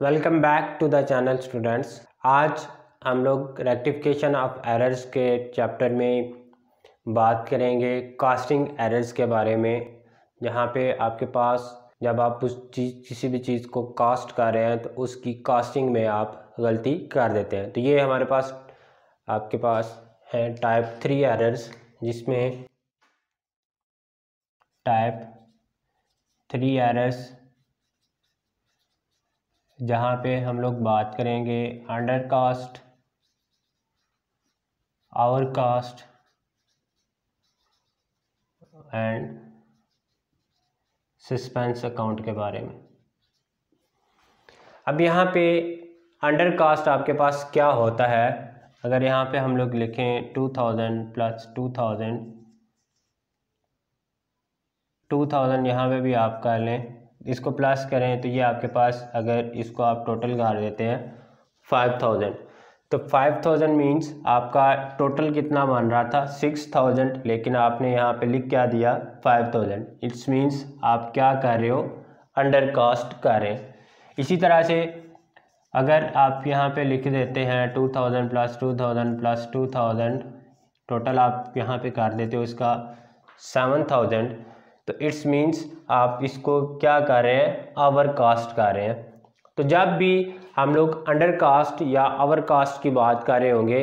Welcome back to the channel students. आज हम लोग रेक्टिफिकेशन ऑफ एरर्स के चैप्टर में बात करेंगे कास्टिंग एरर्स के बारे में, जहाँ पे आपके पास जब आप किसी भी चीज़ को कास्ट कर रहे हैं तो उसकी कास्टिंग में आप गलती कर देते हैं। तो ये हमारे पास आपके पास है टाइप 3 एरर्स, जिसमें टाइप 3 एरर्स जहाँ पे हम लोग बात करेंगे undercast, overcast and suspense account के बारे में। अब यहाँ पे अंडर कास्ट आपके पास क्या होता है, अगर यहाँ पे हम लोग लिखें 2000 प्लस 2000 यहाँ पे भी आप कर लें, इसको प्लस करें तो ये आपके पास, अगर इसको आप टोटल कर देते हैं 5000, तो 5000 मीन्स आपका टोटल कितना बन रहा था 6000, लेकिन आपने यहाँ पे लिख क्या दिया 5000। इट्स मीन्स आप क्या कर रहे हो, अंडर कास्ट कर रहे हैं। इसी तरह से अगर आप यहाँ पे लिख देते हैं 2000 प्लस 2000 प्लस 2000, टोटल आप यहाँ पे कर देते हो इसका 7000, तो इट्स मीन्स आप इसको क्या कर रहे हैं, ओवर कास्ट कर रहे हैं। तो जब भी हम लोग अंडर कास्ट या ओवर कास्ट की बात कर रहे होंगे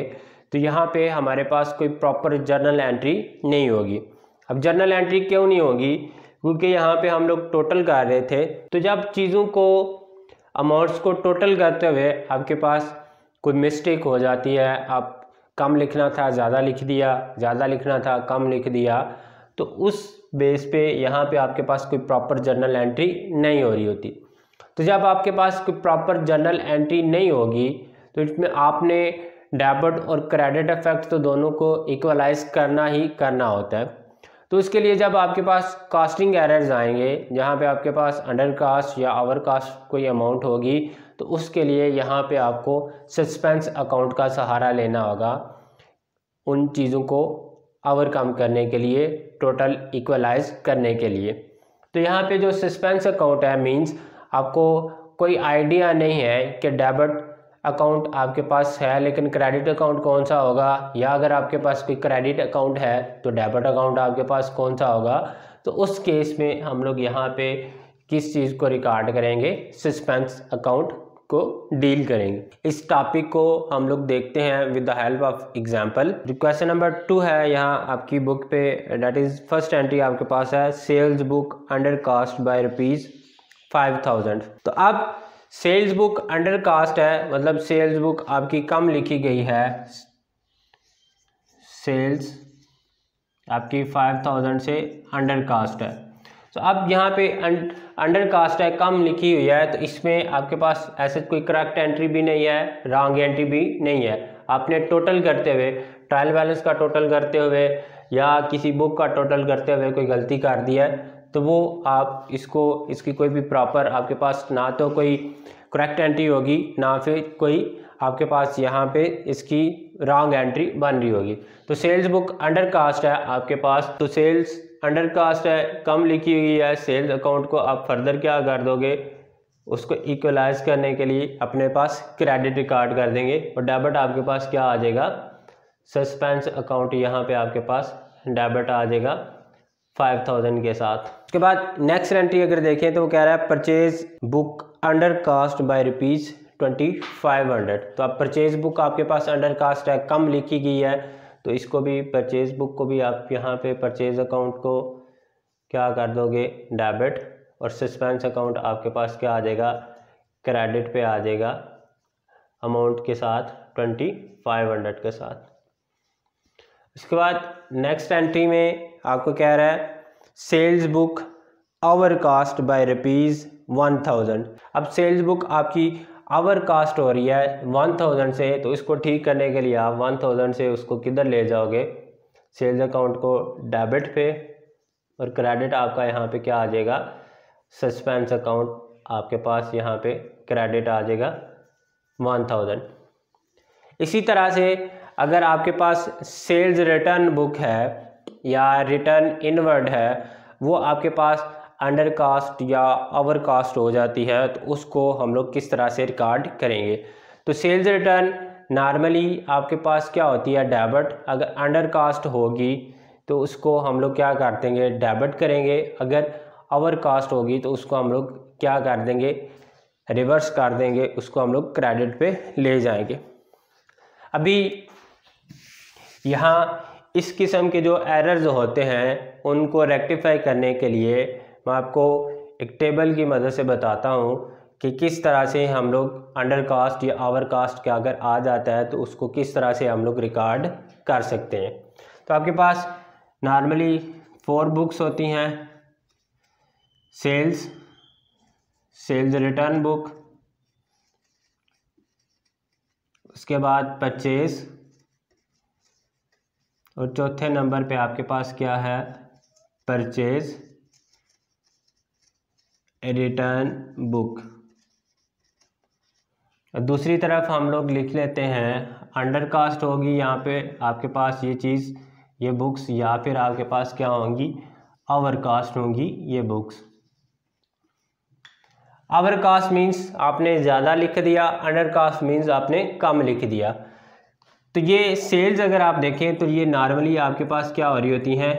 तो यहाँ पे हमारे पास कोई प्रॉपर जर्नल एंट्री नहीं होगी। अब जर्नल एंट्री क्यों नहीं होगी, क्योंकि यहाँ पे हम लोग टोटल कर रहे थे, तो जब चीज़ों को अमाउंट्स को टोटल करते हुए आपके पास कोई मिस्टेक हो जाती है, आप कम लिखना था ज़्यादा लिख दिया, ज़्यादा लिखना था कम लिख दिया, तो उस बेस पे यहाँ पे आपके पास कोई प्रॉपर जर्नल एंट्री नहीं हो रही होती। तो जब आपके पास कोई प्रॉपर जर्नल एंट्री नहीं होगी तो इसमें आपने डेबिट और क्रेडिट इफेक्ट तो दोनों को इक्वलाइज करना ही करना होता है। तो इसके लिए जब आपके पास कास्टिंग एरर्स आएंगे, जहाँ पे आपके पास अंडर कास्ट या ओवर कास्ट कोई अमाउंट होगी, तो उसके लिए यहाँ पे आपको सस्पेंस अकाउंट का सहारा लेना होगा उन चीज़ों को ओवरकम करने के लिए, टोटल इक्वलाइज करने के लिए। तो यहाँ पे जो सस्पेंस अकाउंट है, मींस आपको कोई आइडिया नहीं है कि डेबिट अकाउंट आपके पास है लेकिन क्रेडिट अकाउंट कौन सा होगा, या अगर आपके पास कोई क्रेडिट अकाउंट है तो डेबिट अकाउंट आपके पास कौन सा होगा। तो उस केस में हम लोग यहाँ पे किस चीज़ को रिकॉर्ड करेंगे, सस्पेंस अकाउंट को डील करेंगे। इस टॉपिक को हम लोग देखते हैं with the help of example. Question number 2 है यहाँ आपकी बुक पे, दैट इज फर्स्ट एंट्री आपके पास है sales book undercast by ₹5000। तो अब सेल्स बुक अंडर कास्ट है, मतलब सेल्स बुक आपकी कम लिखी गई है, सेल्स आपकी 5000 से अंडर कास्ट है। तो अब यहाँ पे अंडर कास्ट है, कम लिखी हुई है, तो इसमें आपके पास ऐसे कोई करेक्ट एंट्री भी नहीं है, रॉन्ग एंट्री भी नहीं है। आपने टोटल करते हुए, ट्रायल बैलेंस का टोटल करते हुए या किसी बुक का टोटल करते हुए कोई गलती कर दी है, तो वो आप इसकी कोई भी प्रॉपर आपके पास ना तो कोई करेक्ट एंट्री होगी, ना फिर कोई आपके पास यहाँ पे इसकी रॉन्ग एंट्री बन रही होगी। तो सेल्स बुक अंडर कास्ट है आपके पास, तो सेल्स अंडर कास्ट है, कम लिखी हुई है, सेल्स अकाउंट को आप फर्दर क्या कर दोगे, उसको इक्वलाइज करने के लिए अपने पास क्रेडिट रिकॉर्ड कर देंगे, और डेबिट आपके पास क्या आ जाएगा, सस्पेंस अकाउंट यहाँ पे आपके पास डेबिट आ जाएगा 5000 के साथ। उसके बाद नेक्स्ट एंट्री अगर देखें तो वो कह रहा है purchase book undercast by ₹2500। तो अब परचेज बुक आपके पास अंडर कास्ट है, कम लिखी गई है, तो इसको भी, परचेज बुक को भी आप यहाँ पे परचेज अकाउंट को क्या कर दोगे, डेबिट, और सस्पेंस अकाउंट आपके पास क्या आ जाएगा, क्रेडिट पे आ जाएगा अमाउंट के साथ, 2500 के साथ। उसके बाद नेक्स्ट एंट्री में आपको कह रहा है sales book overcast by ₹1000। अब सेल्स बुक आपकी ओवर कास्ट हो रही है 1000 से, तो इसको ठीक करने के लिए आप 1000 से उसको किधर ले जाओगे, सेल्स अकाउंट को डेबिट पे, और क्रेडिट आपका यहाँ पे क्या आ जाएगा, सस्पेंस अकाउंट आपके पास यहाँ पे क्रेडिट आ जाएगा 1000। इसी तरह से अगर आपके पास सेल्स रिटर्न बुक है या रिटर्न इनवर्ड है, वो आपके पास अंडर कास्ट या ओवर कास्ट हो जाती है तो उसको हम लोग किस तरह से रिकॉर्ड करेंगे। तो सेल्स रिटर्न नॉर्मली आपके पास क्या होती है, डेबिट। अगर अंडर कास्ट होगी तो उसको हम लोग क्या कर देंगे, डेबिट करेंगे। अगर ओवर कास्ट होगी तो उसको हम लोग क्या कर देंगे, रिवर्स कर देंगे, उसको हम लोग क्रेडिट पे ले जाएंगे। अभी यहाँ इस किस्म के जो एरर्स होते हैं उनको रेक्टिफाई करने के लिए मैं आपको एक टेबल की मदद से बताता हूँ कि किस तरह से हम लोग अंडर कास्ट या ओवर कास्ट का अगर आ जाता है तो उसको किस तरह से हम लोग रिकॉर्ड कर सकते हैं। तो आपके पास नॉर्मली 4 बुक्स होती हैं, सेल्स रिटर्न बुक, उसके बाद परचेज, और चौथे नंबर पे आपके पास क्या है, परचेज रिटर्न बुक। दूसरी तरफ हम लोग लिख लेते हैं अंडर कास्ट होगी यहाँ पे आपके पास ये चीज़, ये बुक्स, या फिर आपके पास क्या होंगी, ओवर कास्ट होंगी ये बुक्स। ओवर कास्ट मीन्स आपने ज़्यादा लिख दिया, अंडर कास्ट मीन्स आपने कम लिख दिया। तो ये सेल्स अगर आप देखें तो ये नॉर्मली आपके पास क्या हो रही होती हैं,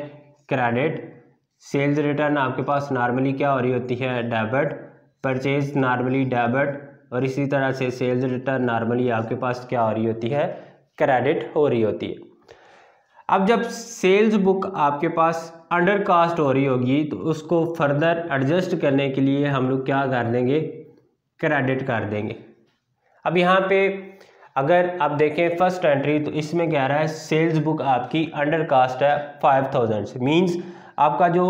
क्रेडिट। सेल्स रिटर्न आपके पास नॉर्मली क्या हो रही होती है, डेबिट। परचेज नॉर्मली डेबिट, और इसी तरह से सेल्स रिटर्न नॉर्मली आपके पास क्या हो रही होती है, क्रेडिट हो रही होती है। अब जब सेल्स बुक आपके पास अंडर कास्ट हो रही होगी तो उसको फर्दर एडजस्ट करने के लिए हम लोग क्या कर देंगे, क्रेडिट कर देंगे। अब यहाँ पे अगर आप देखें फर्स्ट एंट्री तो इसमें कह रहा है सेल्स बुक आपकी अंडर कास्ट है 5000 से, मींस आपका जो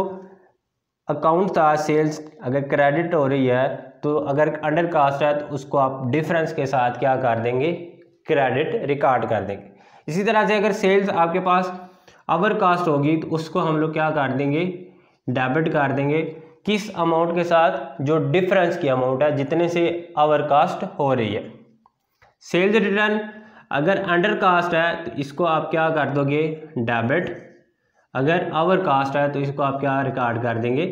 अकाउंट था सेल्स अगर क्रेडिट हो रही है तो अगर अंडर कास्ट है तो उसको आप डिफरेंस के साथ क्या कर देंगे, क्रेडिट रिकॉर्ड कर देंगे। इसी तरह से अगर सेल्स आपके पास ओवर कास्ट होगी तो उसको हम लोग क्या कर देंगे, डेबिट कर देंगे। किस अमाउंट के साथ, जो डिफरेंस की अमाउंट है जितने से ओवर कास्ट हो रही है। सेल्स रिटर्न अगर अंडर कास्ट है तो इसको आप क्या कर दोगे, डेबिट। अगर ओवर कास्ट है तो इसको आप क्या रिकॉर्ड कर देंगे,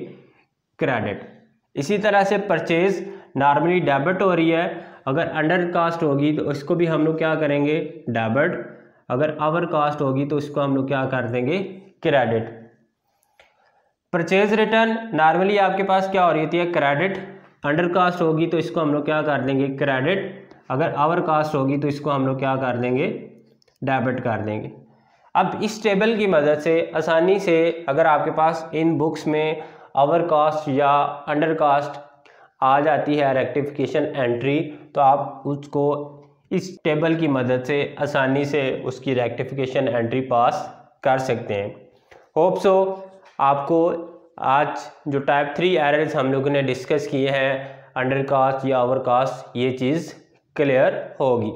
क्रेडिट। इसी तरह से परचेज नॉर्मली डेबिट हो रही है, अगर अंडर कास्ट होगी तो इसको भी हम लोग क्या करेंगे, डेबिट। अगर ओवर कास्ट होगी तो इसको हम लोग क्या कर देंगे, क्रेडिट। परचेज रिटर्न नॉर्मली आपके पास क्या हो रही होती है, क्रेडिट। अंडर कास्ट होगी तो इसको हम लोग क्या कर देंगे, क्रेडिट। अगर ओवर कास्ट होगी तो इसको हम लोग क्या कर देंगे, डेबिट कर देंगे। अब इस टेबल की मदद से आसानी से अगर आपके पास इन बुक्स में ओवर कास्ट या अंडर कास्ट आ जाती है रेक्टिफिकेशन एंट्री तो आप उसको इस टेबल की मदद से आसानी से उसकी रेक्टिफिकेशन एंट्री पास कर सकते हैं। होप सो आपको आज जो टाइप 3 एरर्स हम लोगों ने डिस्कस किए हैं अंडर कास्ट या ओवर कास्ट, ये चीज़ क्लियर होगी।